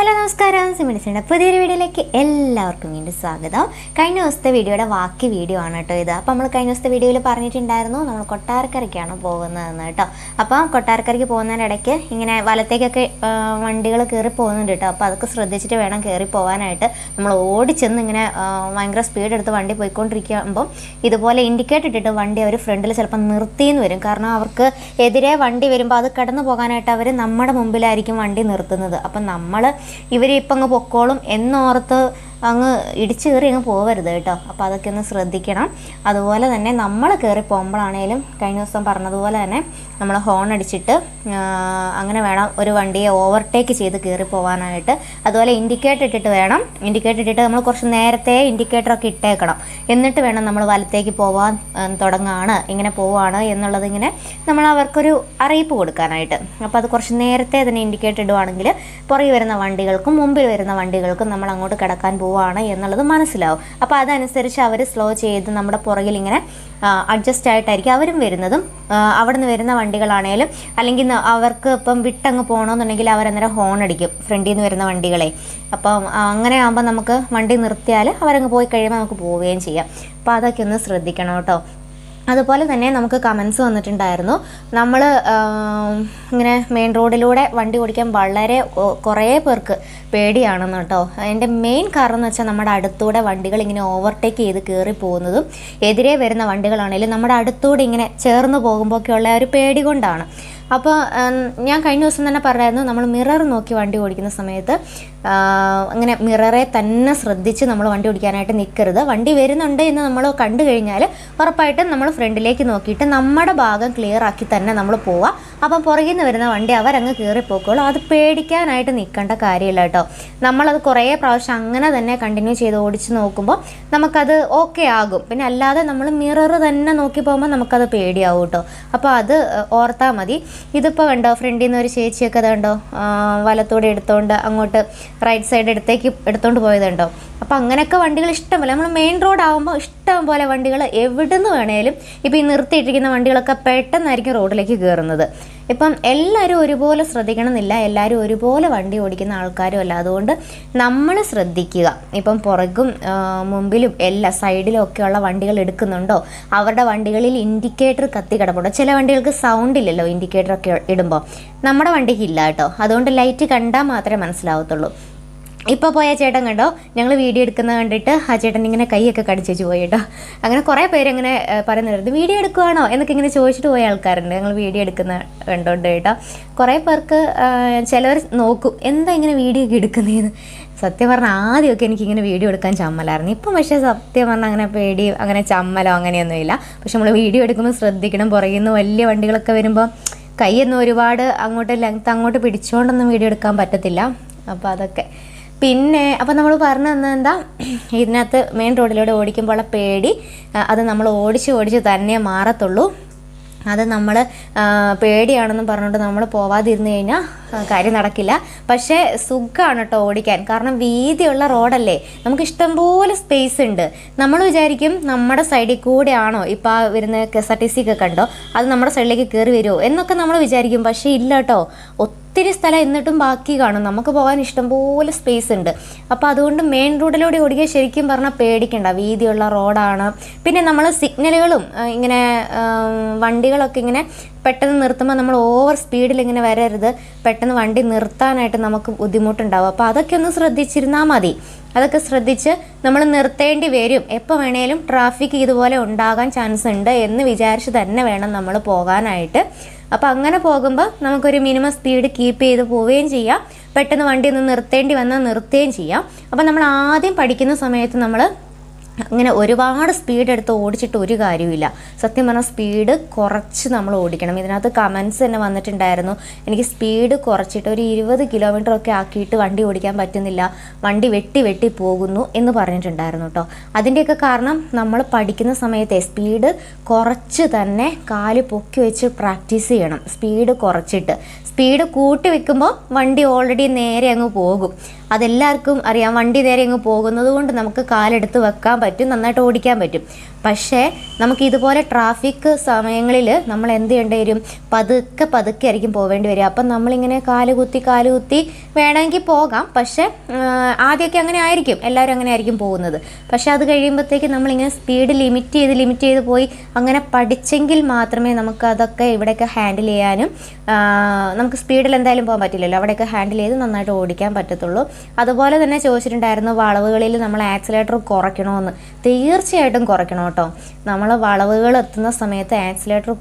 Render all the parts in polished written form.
Hello നമസ്കാരം, സിമിഡിസിൻ്റെ പുതിയൊരു വീഡിയോയിലേക്ക് എല്ലാവർക്കും വീണ്ടും സ്വാഗതം. കഴിഞ്ഞ ദിവസത്തെ വീഡിയോയുടെ ബാക്കി വീഡിയോ ആണ് കേട്ടോ ഇത്. അപ്പോൾ നമ്മൾ കഴിഞ്ഞ ദിവസത്തെ വീഡിയോയിൽ പറഞ്ഞിട്ടുണ്ടായിരുന്നു നമ്മൾ കൊട്ടാരക്കരയ്ക്കാണ് പോകുന്നതെന്ന് കേട്ടോ. അപ്പം കൊട്ടാരക്കരയ്ക്ക് പോകുന്നതിനിടയ്ക്ക് ഇങ്ങനെ വലത്തേക്കൊക്കെ വണ്ടികൾ കയറി പോകുന്നുണ്ട് കേട്ടോ. അപ്പോൾ അതൊക്കെ ശ്രദ്ധിച്ചിട്ട് വേണം കയറി പോകാനായിട്ട്. നമ്മൾ ഓടിച്ചെന്ന് ഇങ്ങനെ ഭയങ്കര സ്പീഡ് എടുത്ത് വണ്ടി പോയിക്കൊണ്ടിരിക്കുമ്പോൾ ഇതുപോലെ ഇൻഡിക്കേറ്റർ ഇട്ടിട്ട് വണ്ടി അവർ ഫ്രണ്ടിൽ ചിലപ്പോൾ നിർത്തിയെന്ന് വരും. കാരണം അവർക്ക് എതിരെ വണ്ടി വരുമ്പോൾ അത് കടന്നു പോകാനായിട്ട് അവർ നമ്മുടെ മുമ്പിലായിരിക്കും വണ്ടി നിർത്തുന്നത്. അപ്പം നമ്മൾ ഇവരിപ്പം അങ്ങ് പൊക്കോളും എന്നോർത്ത് അങ്ങ് ഇടിച്ചു കയറി അങ്ങ് പോകരുത് കേട്ടോ. അപ്പോൾ അതൊക്കെ ഒന്ന് ശ്രദ്ധിക്കണം. അതുപോലെ തന്നെ നമ്മൾ കയറി പോകുമ്പോഴാണേലും കഴിഞ്ഞ ദിവസം പറഞ്ഞതുപോലെ തന്നെ നമ്മൾ ഹോൺ അടിച്ചിട്ട് അങ്ങനെ വേണം ഒരു വണ്ടിയെ ഓവർടേക്ക് ചെയ്ത് കയറി പോകാനായിട്ട്. അതുപോലെ ഇൻഡിക്കേറ്റർ ഇട്ടിട്ട് വേണം. ഇൻഡിക്കേറ്റർ ഇട്ടിട്ട് നമ്മൾ കുറച്ച് നേരത്തെ ഇൻഡിക്കേറ്ററൊക്കെ ഇട്ടേക്കണം. എന്നിട്ട് വേണം നമ്മൾ വലത്തേക്ക് പോകാൻ തുടങ്ങുകയാണ്, ഇങ്ങനെ പോവുകയാണ് എന്നുള്ളത് ഇങ്ങനെ നമ്മൾ അവർക്കൊരു അറിയിപ്പ് കൊടുക്കാനായിട്ട്. അപ്പോൾ അത് കുറച്ച് നേരത്തെ തന്നെ ഇൻഡിക്കേറ്റർ ഇടുവാണെങ്കിൽ പുറകെ വരുന്ന വണ്ടികൾക്കും മുമ്പിൽ വരുന്ന വണ്ടികൾക്കും നമ്മൾ അങ്ങോട്ട് കിടക്കാൻ പോവാണ് എന്നുള്ളത് മനസ്സിലാവും. അപ്പോൾ അതനുസരിച്ച് അവർ സ്ലോ ചെയ്ത് നമ്മുടെ പുറകിൽ ഇങ്ങനെ അഡ്ജസ്റ്റ് ആയിട്ടായിരിക്കും അവരും വരുന്നതും. അവിടെ നിന്ന് വരുന്ന വണ്ടികളാണേലും അല്ലെങ്കിൽ അവർക്ക് ഇപ്പം വിട്ടങ്ങ് പോകണമെന്നുണ്ടെങ്കിൽ അവരന്നേരം ഹോൺ അടിക്കും ഫ്രണ്ടിൽ നിന്ന് വരുന്ന വണ്ടികളെ. അപ്പം അങ്ങനെ ആകുമ്പോൾ നമുക്ക് വണ്ടി നിർത്തിയാൽ അവരങ്ങ് പോയി കഴിയുമ്പോൾ നമുക്ക് പോവുകയും ചെയ്യാം. അപ്പോൾ അതൊക്കെ ഒന്ന് ശ്രദ്ധിക്കണം കേട്ടോ. അതുപോലെ തന്നെ നമുക്ക് കമൻസ് വന്നിട്ടുണ്ടായിരുന്നു, നമ്മൾ ഇങ്ങനെ മെയിൻ റോഡിലൂടെ വണ്ടി ഓടിക്കാൻ വളരെ കുറേ പേർക്ക് പേടിയാണെന്ന് കേട്ടോ. അതിൻ്റെ മെയിൻ കാരണം എന്ന് വെച്ചാൽ നമ്മുടെ അടുത്തൂടെ വണ്ടികൾ ഇങ്ങനെ ഓവർടേക്ക് ചെയ്ത് കയറി പോകുന്നതും എതിരെ വരുന്ന വണ്ടികളാണെങ്കിലും നമ്മുടെ അടുത്തൂടെ ഇങ്ങനെ ചേർന്ന് പോകുമ്പോഴൊക്കെയുള്ള ഒരു പേടി കൊണ്ടാണ്. അപ്പോൾ ഞാൻ കഴിഞ്ഞ ദിവസം തന്നെ പറയായിരുന്നു, നമ്മൾ മിറർ നോക്കി വണ്ടി ഓടിക്കുന്ന സമയത്ത് അങ്ങനെ മിററെ തന്നെ ശ്രദ്ധിച്ച് നമ്മൾ വണ്ടി ഓടിക്കാനായിട്ട് നിൽക്കരുത്. വണ്ടി വരുന്നുണ്ട് എന്ന് നമ്മൾ കണ്ടു കഴിഞ്ഞാൽ ഉറപ്പായിട്ടും നമ്മൾ ഫ്രണ്ടിലേക്ക് നോക്കിയിട്ട് നമ്മുടെ ഭാഗം ക്ലിയർ ആക്കി തന്നെ നമ്മൾ പോവുക. അപ്പം പുറകിൽ നിന്ന് വരുന്ന വണ്ടി അവരങ്ങ് കയറിപ്പോക്കോളും. അത് പേടിക്കാനായിട്ട് നിൽക്കേണ്ട കാര്യമില്ല കേട്ടോ. നമ്മളത് കുറേ പ്രാവശ്യം അങ്ങനെ തന്നെ കണ്ടിന്യൂ ചെയ്ത് ഓടിച്ച് നോക്കുമ്പോൾ നമുക്കത് ഓക്കെ ആകും. പിന്നെ അല്ലാതെ നമ്മൾ മിറർ തന്നെ നോക്കി പോകുമ്പോൾ നമുക്കത് പേടിയാവും കേട്ടോ. അപ്പോൾ അത് ഓർത്താൽ മതി. ഇതിപ്പോൾ കണ്ടോ, ഫ്രണ്ടിൽ നിന്ന് ഒരു ചേച്ചിയൊക്കെ അതുണ്ടോ വലത്തോടെ എടുത്തോണ്ട് അങ്ങോട്ട് റൈറ്റ് സൈഡ് എടുത്തോണ്ട് പോയതുണ്ടോ. അപ്പോൾ അങ്ങനെയൊക്കെ വണ്ടികൾ ഇഷ്ടംപോലെ, നമ്മൾ മെയിൻ റോഡ് ആകുമ്പോൾ ഇഷ്ടം പോലെ വണ്ടികൾ എവിടെ നിന്ന് വേണേലും ഇപ്പോൾ ഈ നിർത്തിയിട്ടിരിക്കുന്ന വണ്ടികളൊക്കെ പെട്ടെന്നായിരിക്കും റോഡിലേക്ക് കയറുന്നത്. ഇപ്പം എല്ലാവരും ഒരുപോലെ ശ്രദ്ധിക്കണമെന്നില്ല, എല്ലാവരും ഒരുപോലെ വണ്ടി ഓടിക്കുന്ന ആൾക്കാരും അല്ല. അതുകൊണ്ട് നമ്മൾ ശ്രദ്ധിക്കുക. ഇപ്പം പുറകും മുമ്പിലും എല്ലാ സൈഡിലും ഒക്കെയുള്ള വണ്ടികൾ എടുക്കുന്നുണ്ടോ, അവരുടെ വണ്ടികളിൽ ഇൻഡിക്കേറ്റർ കത്തി കിടപ്പുണ്ടോ. ചില വണ്ടികൾക്ക് സൗണ്ട് ഇല്ലല്ലോ ഇൻഡിക്കേറ്ററൊക്കെ ഇടുമ്പോൾ, നമ്മുടെ വണ്ടിക്ക് ഇല്ല കേട്ടോ. അതുകൊണ്ട് ലൈറ്റ് കണ്ടാൽ മാത്രമേ മനസ്സിലാവത്തുള്ളൂ. ഇപ്പോൾ പോയ ചേട്ടൻ കണ്ടോ, ഞങ്ങൾ വീഡിയോ എടുക്കുന്നത് കണ്ടിട്ട് ആ ചേട്ടൻ ഇങ്ങനെ കൈയൊക്കെ കടിച്ചു വെച്ച് പോയി കേട്ടോ. അങ്ങനെ കുറേ പേരങ്ങനെ പറയുന്നുണ്ട്, വീഡിയോ എടുക്കുവാണോ എന്നൊക്കെ ഇങ്ങനെ ചോദിച്ചിട്ട് പോയ ആൾക്കാരുണ്ട് ഞങ്ങൾ വീഡിയോ എടുക്കുന്ന കണ്ടോണ്ട് കേട്ടോ. കുറേ പേർക്ക് ചിലവർ നോക്കും എന്താ ഇങ്ങനെ വീഡിയോ ഒക്കെ എടുക്കുന്നതെന്ന്. സത്യം പറഞ്ഞാൽ ആദ്യമൊക്കെ എനിക്കിങ്ങനെ വീഡിയോ എടുക്കാൻ ചമ്മലായിരുന്നു. ഇപ്പം പക്ഷേ സത്യം പറഞ്ഞാൽ അങ്ങനെ പേടി അങ്ങനെ ചമ്മലോ അങ്ങനെയൊന്നുമില്ല. പക്ഷെ നമ്മൾ വീഡിയോ എടുക്കുമ്പോൾ ശ്രദ്ധിക്കണം. പുറകിൽ നിന്ന് വലിയ വണ്ടികളൊക്കെ വരുമ്പോൾ കൈയൊന്നും ഒരുപാട് അങ്ങോട്ട് പിടിച്ചുകൊണ്ടൊന്നും വീഡിയോ എടുക്കാൻ പറ്റത്തില്ല. അപ്പോൾ അതൊക്കെ പിന്നെ അപ്പോൾ നമ്മൾ പറഞ്ഞു തന്നെന്താ, ഇതിനകത്ത് മെയിൻ റോഡിലൂടെ ഓടിക്കുമ്പോൾ പേടി അത് നമ്മൾ ഓടിച്ച് തന്നെ മാറത്തുള്ളൂ. അത് നമ്മൾ പേടിയാണെന്ന് പറഞ്ഞുകൊണ്ട് നമ്മൾ പോവാതിരുന്ന് കഴിഞ്ഞാൽ കാര്യം നടക്കില്ല. പക്ഷേ സുഖമാണ് കേട്ടോ ഓടിക്കാൻ. കാരണം വീതിയുള്ള റോഡല്ലേ, നമുക്ക് ഇഷ്ടംപോലെ സ്പേസ് ഉണ്ട്. നമ്മൾ വിചാരിക്കും നമ്മുടെ സൈഡിൽ കൂടെ ആണോ ഇപ്പോൾ ആ വരുന്ന KSRTC ഒക്കെ കണ്ടോ, അത് നമ്മുടെ സൈഡിലേക്ക് കയറി വരുമോ എന്നൊക്കെ നമ്മൾ വിചാരിക്കും. പക്ഷേ ഇല്ല കേട്ടോ, ഒത്തിരി സ്ഥലം എന്നിട്ടും ബാക്കി കാണും. നമുക്ക് പോകാൻ ഇഷ്ടംപോലെ സ്പേസ് ഉണ്ട്. അപ്പോൾ അതുകൊണ്ട് മെയിൻ റോഡിലൂടെ ഓടിക്കാൻ ശരിക്കും പറഞ്ഞാൽ പേടിക്കണ്ട, വീതിയുള്ള റോഡാണ്. പിന്നെ നമ്മൾ സിഗ്നലുകളും ഇങ്ങനെ വണ്ടികളൊക്കെ ഇങ്ങനെ പെട്ടെന്ന് നിർത്തുമ്പോൾ നമ്മൾ ഓവർ സ്പീഡിൽ ഇങ്ങനെ വരരുത്. പെട്ടെന്ന് വണ്ടി നിർത്താനായിട്ട് നമുക്ക് ബുദ്ധിമുട്ടുണ്ടാവും. അപ്പോൾ അതൊക്കെ ഒന്ന് ശ്രദ്ധിച്ചിരുന്നാൽ മതി. അതൊക്കെ ശ്രദ്ധിച്ച് നമ്മൾ നിർത്തേണ്ടി വരും. എപ്പോൾ വേണേലും ട്രാഫിക് ഇതുപോലെ ഉണ്ടാകാൻ ചാൻസ് ഉണ്ട് എന്ന് വിചാരിച്ച് തന്നെ വേണം നമ്മൾ പോകാനായിട്ട്. അപ്പോൾ അങ്ങനെ പോകുമ്പോൾ നമുക്കൊരു മിനിമം സ്പീഡ് കീപ്പ് ചെയ്ത് പോവുകയും ചെയ്യാം. പെട്ടെന്ന് വണ്ടി ഒന്ന് നിർത്തേണ്ടി വന്നാൽ നിർത്തുകയും ചെയ്യാം. അപ്പോൾ നമ്മൾ ആദ്യം പഠിക്കുന്ന സമയത്ത് നമ്മൾ അങ്ങനെ ഒരുപാട് സ്പീഡ് എടുത്ത് ഓടിച്ചിട്ട് ഒരു കാര്യമില്ല. സത്യം പറഞ്ഞാൽ സ്പീഡ് കുറച്ച് നമ്മൾ ഓടിക്കണം. ഇതിനകത്ത് കമൻസ് തന്നെ വന്നിട്ടുണ്ടായിരുന്നു, എനിക്ക് സ്പീഡ് കുറച്ചിട്ട് ഒരു 20 കിലോമീറ്ററൊക്കെ ആക്കിയിട്ട് വണ്ടി ഓടിക്കാൻ പറ്റുന്നില്ല, വണ്ടി വെട്ടി പോകുന്നു എന്ന് പറഞ്ഞിട്ടുണ്ടായിരുന്നു കേട്ടോ. അതിൻ്റെയൊക്കെ കാരണം നമ്മൾ പഠിക്കുന്ന സമയത്തെ സ്പീഡ് കുറച്ച് തന്നെ കാല് പൊക്കി വെച്ച് പ്രാക്ടീസ് ചെയ്യണം. സ്പീഡ് കുറച്ചിട്ട് സ്പീഡ് കൂട്ടി വെക്കുമ്പോൾ വണ്ടി ഓൾറെഡി നേരെ അങ്ങ് പോകും. അതെല്ലാവർക്കും അറിയാം. വണ്ടി നേരെ അങ്ങ് പോകുന്നത് കൊണ്ട് നമുക്ക് കാലെടുത്ത് വെക്കാൻ പറ്റും, നന്നായിട്ട് ഓടിക്കാൻ പറ്റും. പക്ഷേ നമുക്ക് ഇതുപോലെ ട്രാഫിക് സമയങ്ങളിൽ നമ്മൾ എന്ത് ചെയ്യേണ്ടി വരും? പതുക്കെ ആയിരിക്കും പോവേണ്ടി വരിക. അപ്പം നമ്മളിങ്ങനെ കാല് കുത്തി വേണമെങ്കിൽ പോകാം. പക്ഷേ ആദ്യമൊക്കെ അങ്ങനെ ആയിരിക്കും, എല്ലാവരും അങ്ങനെ ആയിരിക്കും പോകുന്നത്. പക്ഷേ അത് കഴിയുമ്പോഴത്തേക്ക് നമ്മളിങ്ങനെ സ്പീഡ് ലിമിറ്റ് ചെയ്ത് പോയി അങ്ങനെ പഠിച്ചെങ്കിൽ മാത്രമേ നമുക്ക് അതൊക്കെ ഇവിടെയൊക്കെ ഹാൻഡിൽ ചെയ്യാനും, നമുക്ക് സ്പീഡിൽ എന്തായാലും പോകാൻ പറ്റില്ലല്ലോ, അവിടെയൊക്കെ ഹാൻഡിൽ ചെയ്ത് നന്നായിട്ട് ഓടിക്കാൻ പറ്റത്തുള്ളൂ. അതുപോലെ തന്നെ ചോദിച്ചിട്ടുണ്ടായിരുന്നു വളവുകളിൽ നമ്മൾ ആക്സിലേറ്റർ കുറയ്ക്കണമെന്ന്. തീർച്ചയായിട്ടും കുറയ്ക്കണം കേട്ടോ. നമ്മൾ വളവുകൾ എത്തുന്ന സമയത്ത് ആക്സിലേറ്റർ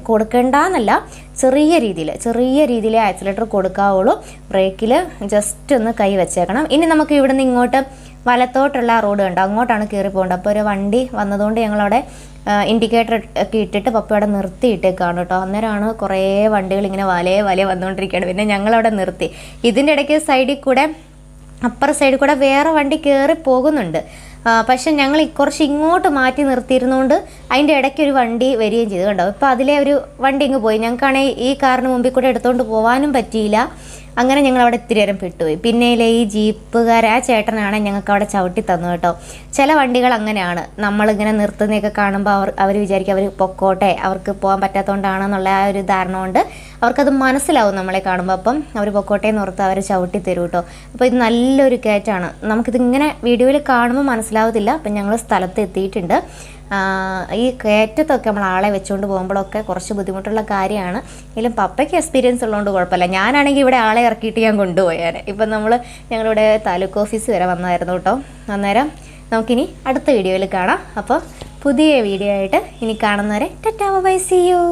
കൊടുക്കേണ്ടെന്നല്ല, ചെറിയ രീതിയിൽ ആക്സിലേറ്റർ കൊടുക്കാവുള്ളൂ. ബ്രേക്കിൽ ജസ്റ്റ് ഒന്ന് കൈ വെച്ചേക്കണം. ഇനി നമുക്ക് ഇവിടുന്ന് ഇങ്ങോട്ട് വലത്തോട്ടുള്ള റോഡ് കണ്ടോ, അങ്ങോട്ടാണ് കയറി പോകേണ്ടത്. അപ്പോൾ ഒരു വണ്ടി വന്നതുകൊണ്ട് ഞങ്ങളവിടെ ഇൻഡിക്കേറ്റർ ഒക്കെ ഇട്ടിട്ട് പപ്പയുടെ നിർത്തിയിട്ടേക്കാണ് കേട്ടോ. അന്നേരമാണ് കുറേ വണ്ടികൾ ഇങ്ങനെ വലയെ വന്നുകൊണ്ടിരിക്കുകയാണ്. പിന്നെ ഞങ്ങളവിടെ നിർത്തി. ഇതിൻ്റെ ഇടയ്ക്ക് അപ്പുറ സൈഡിൽ കൂടെ വേറെ വണ്ടി കയറി പോകുന്നുണ്ട്. പക്ഷെ ഞങ്ങൾ കുറച്ച് ഇങ്ങോട്ട് മാറ്റി നിർത്തിയിരുന്നുകൊണ്ട് അതിൻ്റെ ഇടയ്ക്ക് ഒരു വണ്ടി വരികയും ചെയ്തു കണ്ടോ. ഇപ്പോൾ അതിലെ ഒരു വണ്ടി ഇങ്ങ് പോയി. ഞങ്ങൾക്കാണെങ്കിൽ ഈ കാറിന് മുമ്പിൽ കൂടെ എടുത്തുകൊണ്ട് പോകാനും പറ്റിയില്ല. അങ്ങനെ ഞങ്ങൾ അവിടെ ഇത്തിരി നേരം പെട്ടുപോയി. പിന്നെ ഈ ജീപ്പുകാർ ആ ചേട്ടനാണ് ഞങ്ങൾക്ക് അവിടെ ചവിട്ടി തന്നു കേട്ടോ. ചില വണ്ടികൾ അങ്ങനെയാണ്, നമ്മളിങ്ങനെ നിർത്തുന്നതൊക്കെ കാണുമ്പോൾ അവർ വിചാരിക്കും അവർ പൊക്കോട്ടെ, അവർക്ക് പോകാൻ പറ്റാത്തതുകൊണ്ടാണെന്നുള്ള ആ ഒരു ധാരണ കൊണ്ട് അവർക്കത് മനസ്സിലാവും നമ്മളെ കാണുമ്പോൾ. അപ്പം അവർ പൊക്കോട്ടെ എന്ന് ഓർത്ത് അവർ ചവിട്ടി തരും കേട്ടോ. അപ്പോൾ ഇത് നല്ലൊരു കയറ്റാണ്. നമുക്കിതിങ്ങനെ വീഡിയോയിൽ കാണുമ്പോൾ മനസ്സിലാവത്തില്ല. അപ്പം ഞങ്ങൾ സ്ഥലത്ത് എത്തിയിട്ടുണ്ട്. ഈ കയറ്റത്തൊക്കെ നമ്മൾ ആളെ വെച്ചുകൊണ്ട് പോകുമ്പോഴൊക്കെ കുറച്ച് ബുദ്ധിമുട്ടുള്ള കാര്യമാണ്. എങ്കിലും പപ്പയ്ക്ക് എക്സ്പീരിയൻസ് ഉള്ളതുകൊണ്ട് കുഴപ്പമില്ല. ഞാനാണെങ്കിൽ ഇവിടെ ആളെ ഇറക്കിയിട്ട് ഞാൻ കൊണ്ടുപോയാൽ. ഇപ്പം ഞങ്ങളിവിടെ താലൂക്ക് ഓഫീസ് വരെ വന്നായിരുന്നു കേട്ടോ. അന്നേരം നമുക്കിനി അടുത്ത വീഡിയോയിൽ കാണാം. അപ്പോൾ പുതിയ വീഡിയോ ആയിട്ട് ഇനി കാണുന്നവരെ ടാറ്റാ ബൈ, സീ യു.